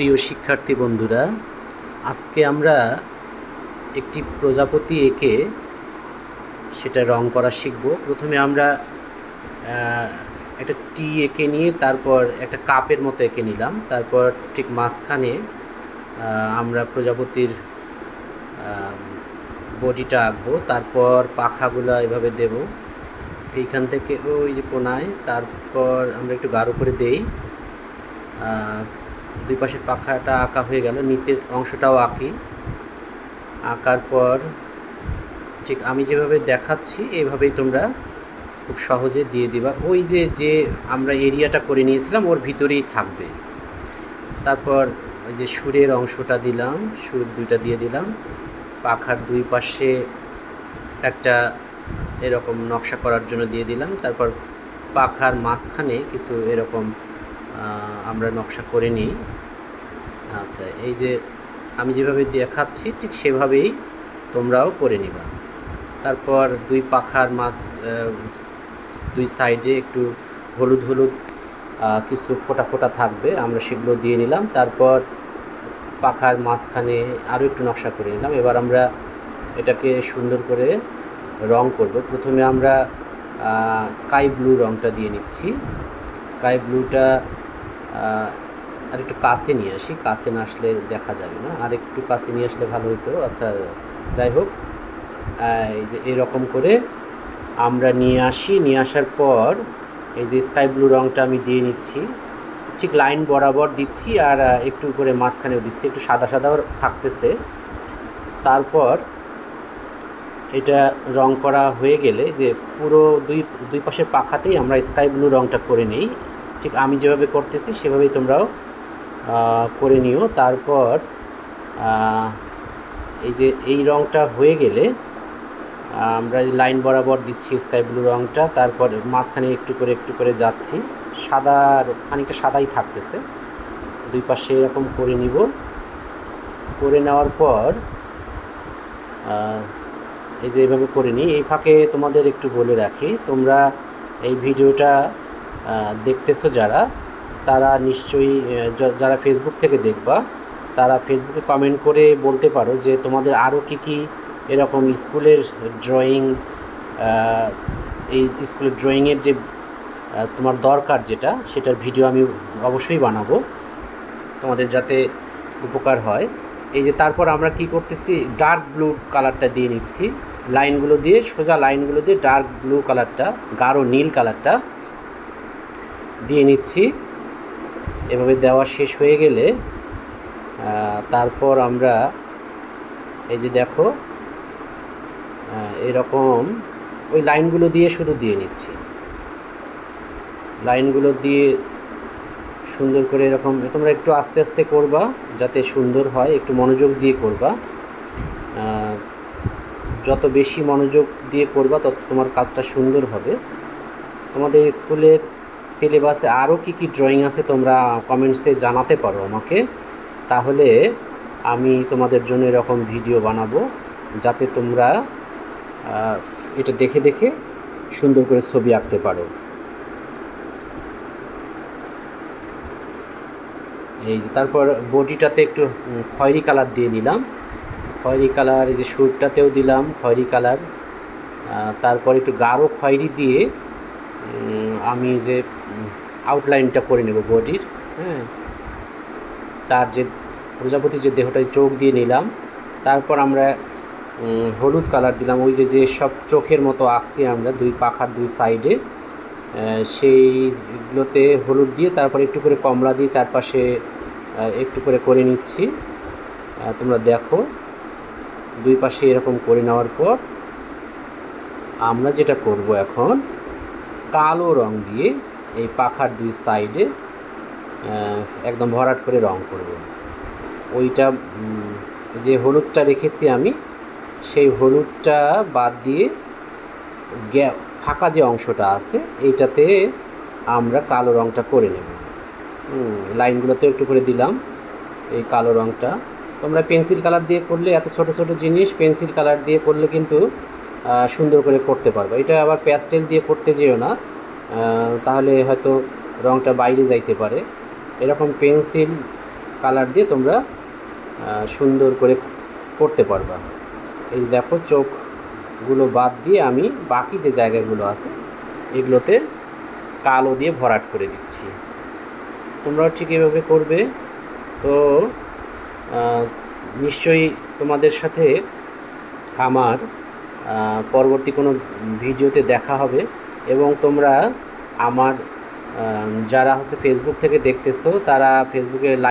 প্রিয় শিক্ষার্থী বন্ধুরা, আজকে আমরা একটি প্রজাপতি এঁকে সেটা রং করা শিখব। প্রথমে আমরা একটা টি এঁকে নিয়ে তারপর একটা কাপের মতো এঁকে নিলাম। তারপর ঠিক মাঝখানে আমরা প্রজাপতির বডিটা আঁকবো। তারপর পাখাগুলো এভাবে দেব এইখান থেকে ওই যে কোনায়। তারপর আমরা একটু গাঢ় করে দেই। দুই পাশের পাখাটা আঁকা হয়ে গেল, নিচের অংশটাও আঁকি। আঁকার পর ঠিক আমি যেভাবে দেখাচ্ছি এইভাবেই তোমরা খুব সহজে দিয়ে দিবা। ওই যে আমরা এরিয়াটা করে নিয়েছিলাম ওর ভিতরেই থাকবে। তারপর ওই যে সুরের অংশটা দিলাম, সুর দুইটা দিয়ে দিলাম। পাখার দুই পাশে একটা এরকম নকশা করার জন্য দিয়ে দিলাম। তারপর পাখার মাঝখানে কিছু এরকম আমরা নকশা করে নিই। আচ্ছা, এই যে আমি যেভাবে দেখাচ্ছি ঠিক সেভাবেই তোমরাও করে নিবা। তারপর দুই পাখার দুই সাইডে একটু হলুদ হলুদ কিছু ফোঁটা ফোঁটা থাকবে, আমরা সেগুলো দিয়ে নিলাম। তারপর পাখার মাঝখানে আরও একটু নকশা করে নিলাম। এবার আমরা এটাকে সুন্দর করে রং করব। প্রথমে আমরা স্কাই ব্লু রংটা দিয়ে নিচ্ছি। স্কাই ব্লুটা আর একটু কাছে নিয়ে আসি, কাছে না আসলে দেখা যাবে না, আর একটু কাছে নিয়ে আসলে ভালো হতো। আচ্ছা, যাই হোক, এই যে এরকম করে আমরা নিয়ে আসি। নিয়ে আসার পর এই যে স্কাই ব্লু রংটা আমি দিয়ে নিচ্ছি, ঠিক লাইন বরাবর দিচ্ছি, আর একটু করে মাঝখানেও দিচ্ছি, একটু সাদা সাদাও থাকতেছে। তারপর এটা রং করা হয়ে গেলে যে পুরো দুই পাশের পাখাতেই আমরা স্কাই ব্লু রংটা করে নিই। ঠিক আমি যেভাবে করতেছি সেভাবেই তোমরাও করে নিও। তারপর এই যে এই রংটা হয়ে গেলে আমরা লাইন বরাবর দিচ্ছি স্কাই ব্লু রংটা। তারপর মাঝখানে একটু করে যাচ্ছি, সাদা খানিকটা সাদাই থাকতেছে। দুই পাশে এরকম করে নিব। করে নেওয়ার পর এই যে এইভাবে করে নিই। এই ফাঁকে তোমাদের একটু বলে রাখি, তোমরা এই ভিডিওটা দেখতেছো যারা, তারা নিশ্চয়ই যারা ফেসবুক থেকে দেখবা তারা ফেসবুকে কমেন্ট করে বলতে পারো যে তোমাদের আরও কী এরকম স্কুলের ড্রয়িং, এই স্কুলের ড্রয়িংয়ের যে তোমার দরকার যেটা, সেটার ভিডিও আমি অবশ্যই বানাবো তোমাদের, যাতে উপকার হয়। এই যে তারপর আমরা কি করতেছি, ডার্ক ব্লু কালারটা দিয়ে নিচ্ছি। লাইনগুলো দিয়ে, সোজা লাইনগুলো দিয়ে ডার্ক ব্লু কালারটা, গাঢ় নীল কালারটা দিয়ে নিচ্ছি। এভাবে দেওয়া শেষ হয়ে গেলে তারপর আমরা এই যে দেখো এরকম ওই লাইনগুলো দিয়ে শুধু দিয়ে নিচ্ছি। লাইনগুলো দিয়ে সুন্দর করে এরকম, তোমরা একটু আস্তে আস্তে করবা যাতে সুন্দর হয়, একটু মনোযোগ দিয়ে করবা। যত বেশি মনোযোগ দিয়ে করবা তত তোমার কাজটা সুন্দর হবে। তোমাদের স্কুলের সিলেবাসে আরও কী ড্রয়িং আছে তোমরা কমেন্টসে জানাতে পারো আমাকে, তাহলে আমি তোমাদের জন্য এরকম ভিডিও বানাবো, যাতে তোমরা এটা দেখে দেখে সুন্দর করে ছবি আঁকতে পারো। এই যে তারপর বডিটাতে একটু খয়েরি কালার দিয়ে নিলাম, খয়েরি কালার। এই যে সুরটাতেও দিলাম খয়েরি কালার। তারপর একটু গাঢ় খয়েরি দিয়ে আমি যে আউটলাইনটা করে নেব বডির। হ্যাঁ, তার যে প্রজাপতির যে দেহটা চোখ দিয়ে নিলাম। তারপর আমরা হলুদ কালার দিলাম, ওই যে সব চোখের মতো আঁকছি আমরা দুই পাখার দুই সাইডে, সেইগুলোতে হলুদ দিয়ে তারপর একটু করে কমলা দিয়ে চারপাশে একটু করে নিচ্ছি। তোমরা দেখো দুই পাশে এরকম করে নেওয়ার পর আমরা যেটা করব এখন, কালো রং দিয়ে এই পাখার দুই সাইডে একদম ভরাট করে রং করব। ওইটা যে হলুদটা রেখেছি আমি, সেই হলুদটা বাদ দিয়ে ফাঁকা যে অংশটা আছে এইটাতে আমরা কালো রংটা করে নেব। লাইনগুলোতে একটু করে দিলাম এই কালো রংটা। তোমরা পেন্সিল কালার দিয়ে করলে, এত ছোট ছোট জিনিস পেন্সিল কালার দিয়ে করলে কিন্তু সুন্দর করে করতে পারবে। এটা আবার প্যাস্টেল দিয়ে করতে যেও না, তাহলে হয়তো রংটা বাইরে যাইতে পারে। এরকম পেন্সিল কালার দিয়ে তোমরা সুন্দর করে করতে পারবা। এই দেখো চোখগুলো বাদ দিয়ে আমি বাকি যে জায়গাগুলো আছে এগুলোতে কালো দিয়ে ভরাট করে দিচ্ছি। তোমরাও ঠিক এভাবে করবে। তো নিশ্চয়ই তোমাদের সাথে আমার পরবর্তী কোনো ভিডিওতে দেখা হবে, এবং তোমরা আমার যারা হচ্ছে ফেসবুক থেকে দেখতেছো তারা ফেসবুকে